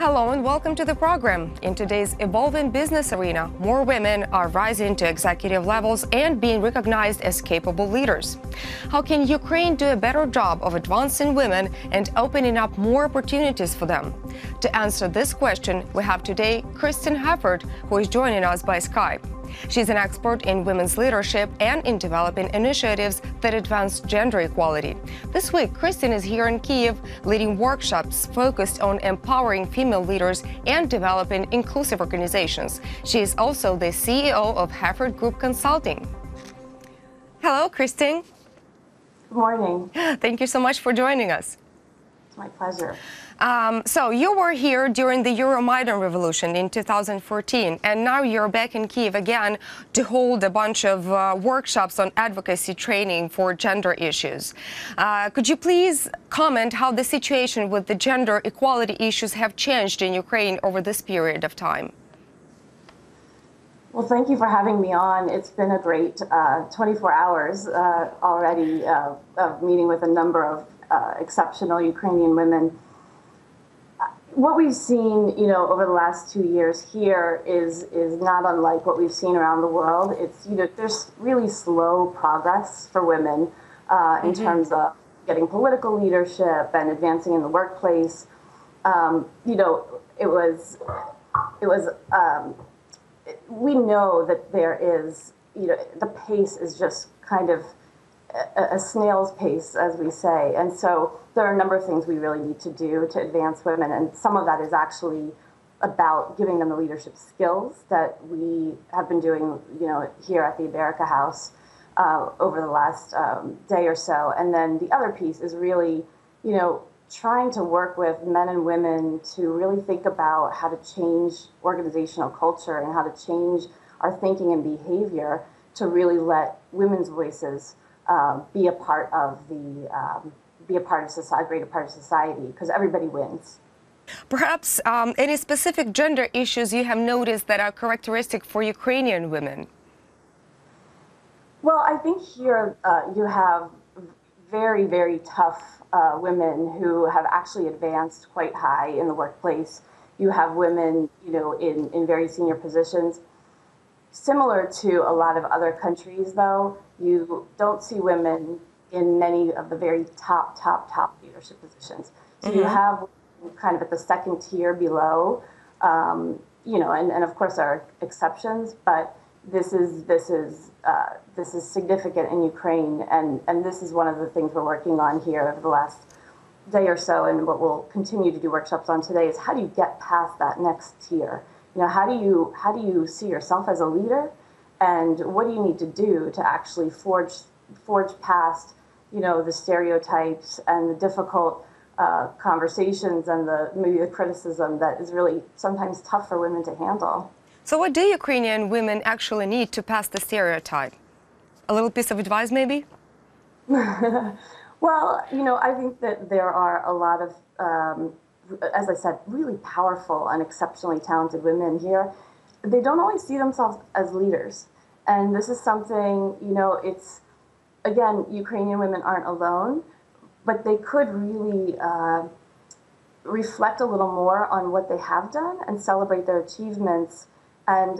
Hello and welcome to the program. In today's evolving business arena, more women are rising to executive levels and being recognized as capable leaders. How can Ukraine do a better job of advancing women and opening up more opportunities for them? To answer this question, we have today Kristin Haffert, who is joining us by Skype. She's an expert in women's leadership and in developing initiatives that advance gender equality. This week, Kristin is here in Kyiv, leading workshops focused on empowering female leaders and developing inclusive organizations. She is also the CEO of Haffert Group Consulting. Hello, Kristin. Good morning. Thank you so much for joining us. It's my pleasure. So you were here during the Euromaidan revolution in 2014, and now you're back in Kyiv again to hold a bunch of workshops on advocacy training for gender issues. Could you please comment how the situation with the gender equality issues have changed in Ukraine over this period of time? Well, thank you for having me on. It's been a great 24 hours already of meeting with a number of exceptional Ukrainian women. What we've seen, over the last 2 years here is not unlike what we've seen around the world. It's, there's really slow progress for women in terms of getting political leadership and advancing in the workplace. We know that there is, the pace is just kind of a snail's pace, as we say. And so there are a number of things we really need to do to advance women. And some of that is actually about giving them the leadership skills that we have been doing, here at the America House over the last day or so. And then the other piece is really, trying to work with men and women to really think about how to change organizational culture and how to change our thinking and behavior to really let women's voices be a part of society, greater part of society, because everybody wins. Perhaps any specific gender issues you have noticed that are characteristic for Ukrainian women? Well, I think here you have very, very tough women who have actually advanced quite high in the workplace. You have women, in very senior positions. Similar to a lot of other countries, though, you don't see women in many of the very top leadership positions. So you have kind of at the second tier below, and of course there are exceptions, but this is significant in Ukraine, and this is one of the things we're working on here over the last day or so, and what we'll continue to do workshops on today is how do you get past that next tier? How do you see yourself as a leader, and what do you need to do to actually forge past, the stereotypes and the difficult conversations and maybe the criticism that is really sometimes tough for women to handle. So what do Ukrainian women actually need to pass the stereotype? A little piece of advice, maybe? Well, I think that there are a lot of, as I said, really powerful and exceptionally talented women here. They don't always see themselves as leaders. And this is something, it's, again, Ukrainian women aren't alone, but they could really reflect a little more on what they have done and celebrate their achievements and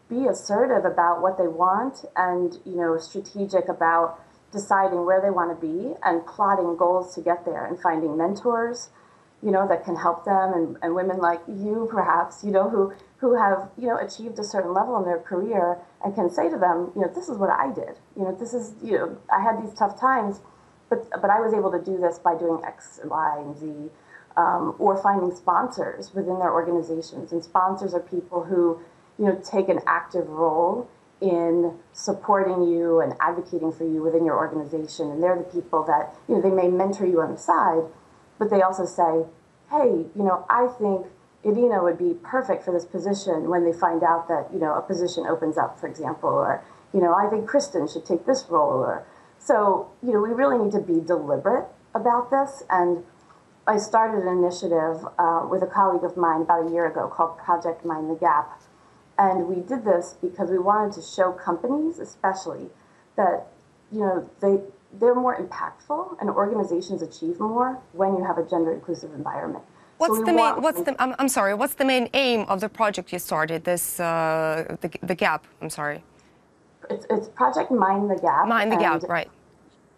be assertive about what they want and, strategic about deciding where they want to be and plotting goals to get there and finding mentors, that can help them, and women like you, perhaps, who have, achieved a certain level in their career and can say to them, this is what I did. This is, I had these tough times, but I was able to do this by doing X, Y, and Z, or finding sponsors within their organizations. And sponsors are people who, take an active role in supporting you and advocating for you within your organization. And they're the people that, they may mentor you on the side, but they also say, hey, I think Irina would be perfect for this position when they find out that, a position opens up, for example, or, I think Kristin should take this role. So, we really need to be deliberate about this. And I started an initiative with a colleague of mine about a year ago called Project Mind the Gap. And we did this because we wanted to show companies, especially, that, they're more impactful and organizations achieve more when you have a gender inclusive environment. What's the main? I'm sorry. What's the main aim of the project you started? This the gap. I'm sorry. It's Project Mind the Gap. Mind the Gap, right?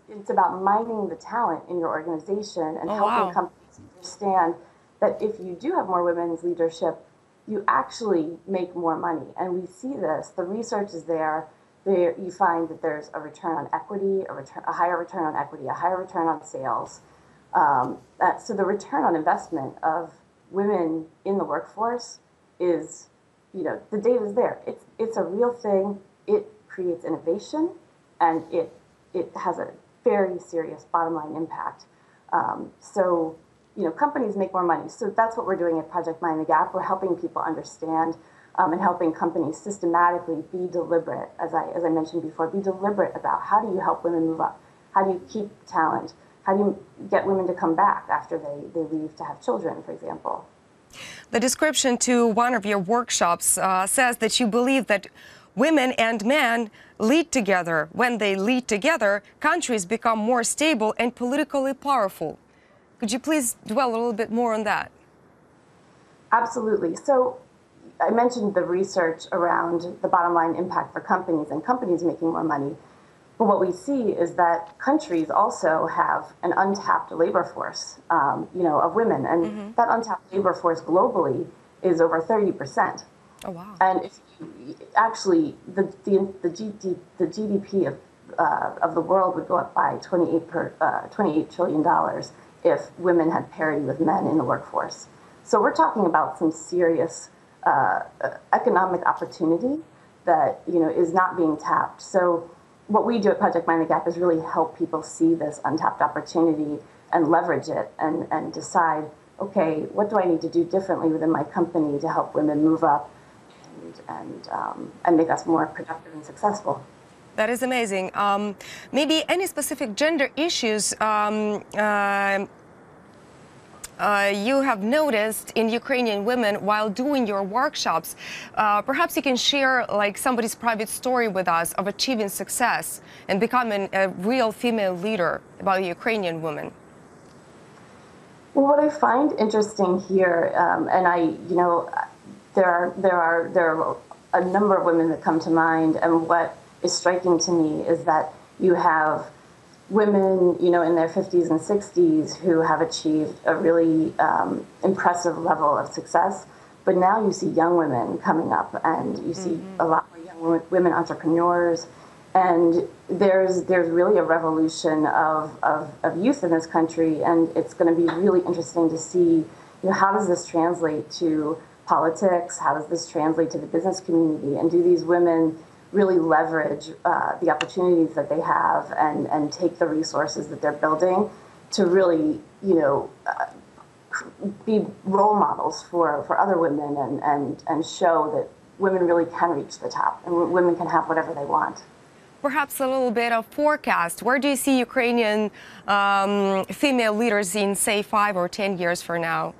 It's about mining the talent in your organization and helping companies understand that if you do have more women's leadership, you actually make more money. And we see this. The research is there. You find that there's a return on equity, a higher return on equity, a higher return on sales. So the return on investment of women in the workforce is, the data is there. It's a real thing. It creates innovation, and it has a very serious bottom line impact. Companies make more money. So that's what we're doing at Project Mind the Gap. We're helping people understand and helping companies systematically be deliberate, as I mentioned before, be deliberate about how do you help women move up? How do you keep talent? How do you get women to come back after they leave to have children, for example? The description to one of your workshops says that you believe that women and men lead together. When they lead together, countries become more stable and politically powerful. Could you please dwell a little bit more on that? Absolutely. So I mentioned the research around the bottom line impact for companies and companies making more money. But what we see is that countries also have an untapped labor force, of women. And that untapped labor force globally is over 30%. Oh, wow. And if actually, the GDP of the world would go up by $28 trillion if women had parity with men in the workforce. So we're talking about some serious economic opportunity that is not being tapped. So what we do at Project Mind the Gap is really help people see this untapped opportunity and leverage it and decide, okay, what do I need to do differently within my company to help women move up and make us more productive and successful. That is amazing. Maybe any specific gender issues you have noticed in Ukrainian women while doing your workshops. Perhaps you can share like somebody's private story with us of achieving success and becoming a real female leader about Ukrainian women. Well, what I find interesting here, there are a number of women that come to mind, and what is striking to me is that you have women, in their 50s and 60s who have achieved a really impressive level of success. But now you see young women coming up, and you see a lot more young women entrepreneurs. And there's really a revolution of youth in this country, and it's going to be really interesting to see, how does this translate to politics? How does this translate to the business community? And do these women really leverage the opportunities that they have and take the resources that they're building to really, be role models for other women and show that women really can reach the top and women can have whatever they want. Perhaps a little bit of forecast. Where do you see Ukrainian female leaders in, say, 5 or 10 years from now?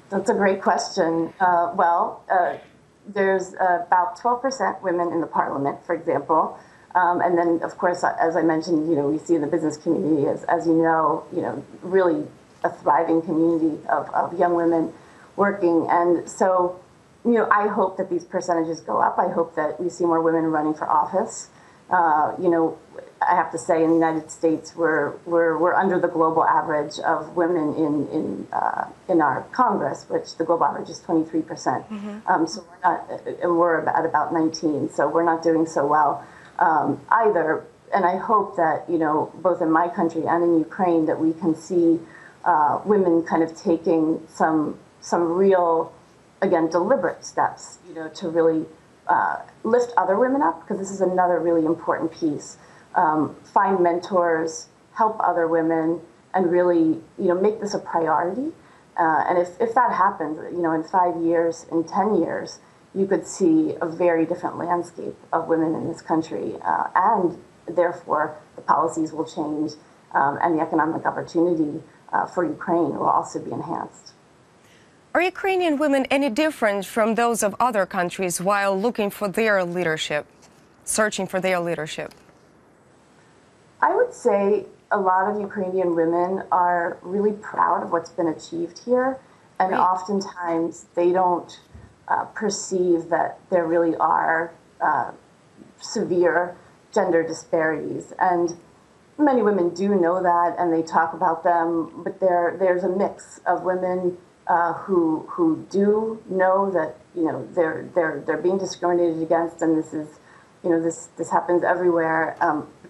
That's a great question. There's about 12% women in the parliament, for example. And then, of course, as I mentioned, we see in the business community, as you know, really a thriving community of young women working. And so, I hope that these percentages go up. I hope that we see more women running for office. I have to say, in the United States, we're under the global average of women in our Congress, which the global average is 23%. So we're at about 19. So we're not doing so well either. And I hope that both in my country and in Ukraine that we can see women kind of taking some real, again, deliberate steps, to really lift other women up, because this is another really important piece. Find mentors, help other women, and really, make this a priority. And if that happens, in 5 years, in 10 years, you could see a very different landscape of women in this country. And therefore, the policies will change, and the economic opportunity for Ukraine will also be enhanced. Are Ukrainian women any different from those of other countries while looking for their leadership, searching for their leadership? I would say a lot of Ukrainian women are really proud of what's been achieved here, And Right. oftentimes they don't perceive that there really are severe gender disparities. And many women do know that, and they talk about them, but there's a mix of women who do know that they're being discriminated against, and this is this happens everywhere.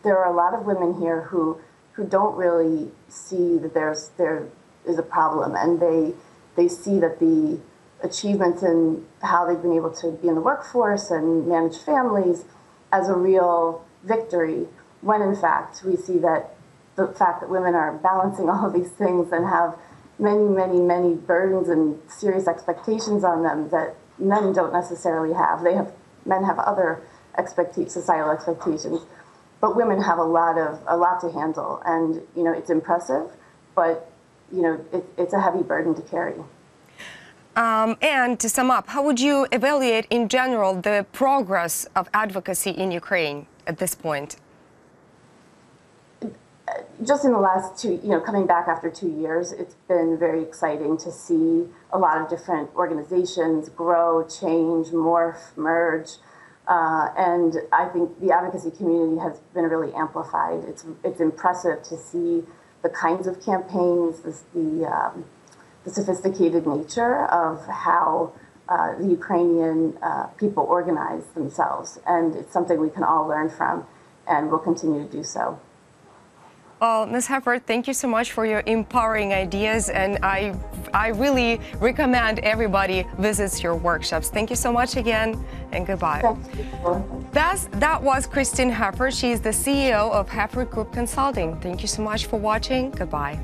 There are a lot of women here who don't really see that there is a problem, and they see that the achievements in how they've been able to be in the workforce and manage families as a real victory, when in fact we see that the fact that women are balancing all of these things and have many, many, many burdens and serious expectations on them that men don't necessarily have. Men have other societal expectations, but women have a lot to handle, and it's impressive, but it's a heavy burden to carry. And to sum up, how would you evaluate in general the progress of advocacy in Ukraine at this point? Just in the last coming back after 2 years, it's been very exciting to see a lot of different organizations grow, change, morph, merge. And I think the advocacy community has been really amplified. It's impressive to see the kinds of campaigns, the sophisticated nature of how the Ukrainian people organize themselves. And it's something we can all learn from, and we'll continue to do so. Well, Ms. Haffert, thank you so much for your empowering ideas, and I really recommend everybody visits your workshops. Thank you so much again, and goodbye. That was Kristin Haffert. She is the CEO of Haffert Group Consulting. Thank you so much for watching. Goodbye.